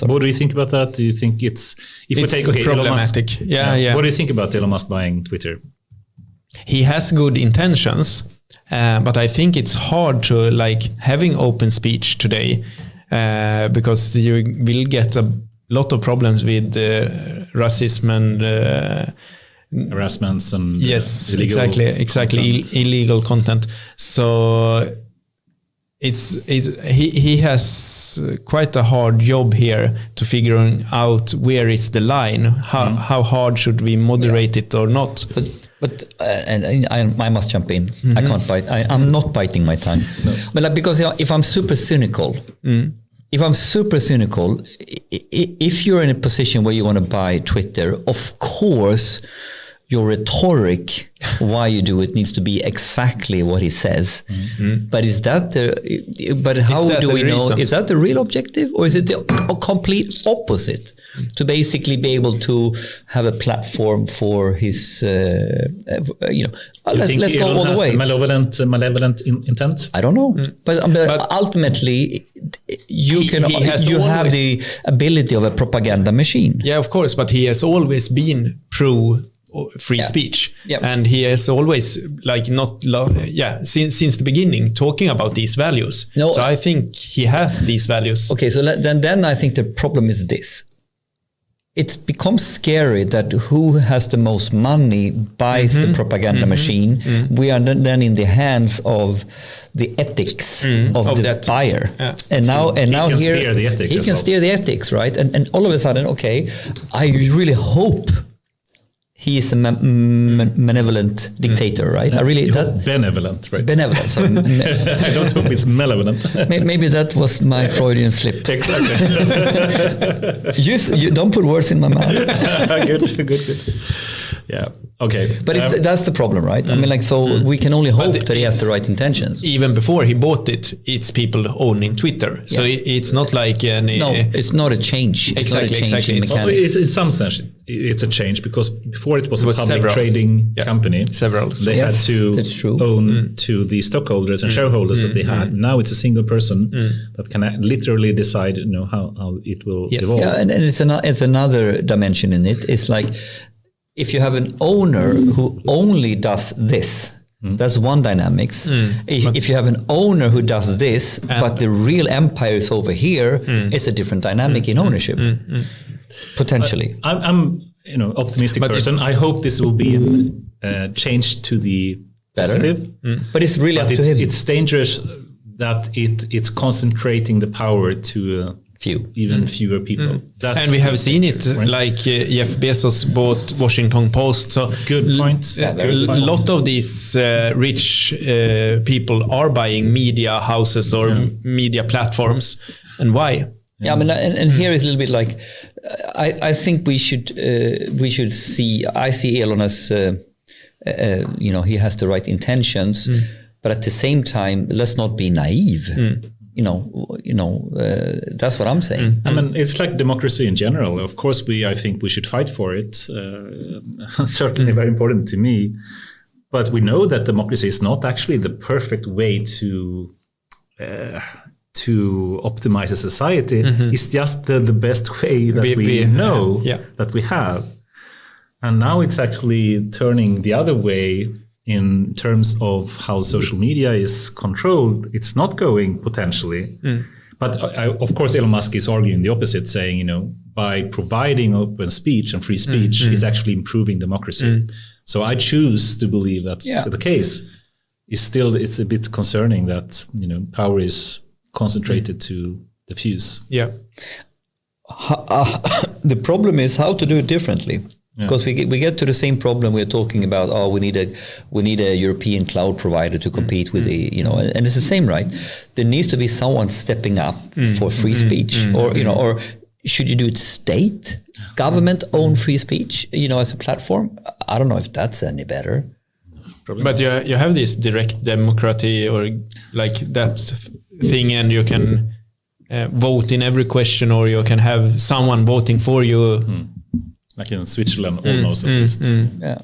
What do you think about that? Do you think it's problematic? Yeah. What do you think about Elon Musk buying Twitter? He has good intentions, but I think it's hard to having open speech today because you will get a lot of problems with racism and harassments and yes, illegal exactly illegal content. So he has quite a hard job here to figuring out where is the line. How hard should we moderate it or not? But I must jump in. I can't bite. I'm not biting my tongue. No. But because if I'm super cynical, if you're in a position where you want to buy Twitter, of course, your rhetoric, why you do it, needs to be exactly what he says. But how do we know? Is that the real objective, or is it the complete opposite? To basically be able to have a platform for his, let's go all the way. Malevolent intent. I don't know, but ultimately, you have the ability of a propaganda machine. Yeah, of course, but he has always been pro free speech, and he has always since the beginning talking about these values. So I think he has these values. Okay, so then I think the problem is this. It becomes scary that who has the most money buys the propaganda machine. We are then in the hands of the ethics of the buyer. Yeah. And now here steer the ethics he can steer the ethics, right? And all of a sudden, okay, I really hope he is a benevolent dictator, right? I really benevolent, right? Benevolent. Sorry. I don't hope it's malevolent. Maybe that was my Freudian slip. Exactly. You don't put words in my mouth. Good. Yeah. Okay. But that's the problem, right? I mean, we can only hope that he has the right intentions. Even before he bought it, it's people owning Twitter. So it's not like no, it's not a change. It's not a change in mechanics. In some sense, it's a change because before it was a public trading company. They had to own to the stockholders and shareholders that they had. Now it's a single person that can literally decide, how it will evolve. Yeah, and it's another dimension in it. It's like, if you have an owner who only does this, that's one dynamics. If you have an owner who does this, but the real empire is over here, it's a different dynamic in ownership, potentially. I'm optimistic person. I hope this will be a change to the positive. But it's really up to him. It's dangerous that it's concentrating the power to even fewer people. And we have seen it, right? Jeff Bezos bought Washington Post. So good points. A lot of these rich people are buying media houses or media platforms. And why? Yeah, I mean, and here is a little bit like, I think we should see. I see Elon as he has the right intentions, but at the same time, let's not be naive. That's what I'm saying. I mean, it's like democracy in general. Of course, I think we should fight for it. Certainly very important to me. But we know that democracy is not actually the perfect way to optimize a society. It's just the best way that we know that we have. And now it's actually turning the other way. In terms of how social media is controlled, it's not going potentially. But of course, Elon Musk is arguing the opposite, saying, by providing open speech and free speech, it's actually improving democracy. So I choose to believe that's the case. It's a bit concerning that, power is concentrated to the few. Yeah. The problem is how to do it differently. Because we get to the same problem we're talking about. We need a European cloud provider to compete with and it's the same, right? There needs to be someone stepping up for free speech, or should you do it state, government-owned free speech, as a platform? I don't know if that's any better. But you have this direct democracy or like that thing, and you can vote in every question, or you can have someone voting for you. Like in Switzerland, almost at least. Yeah.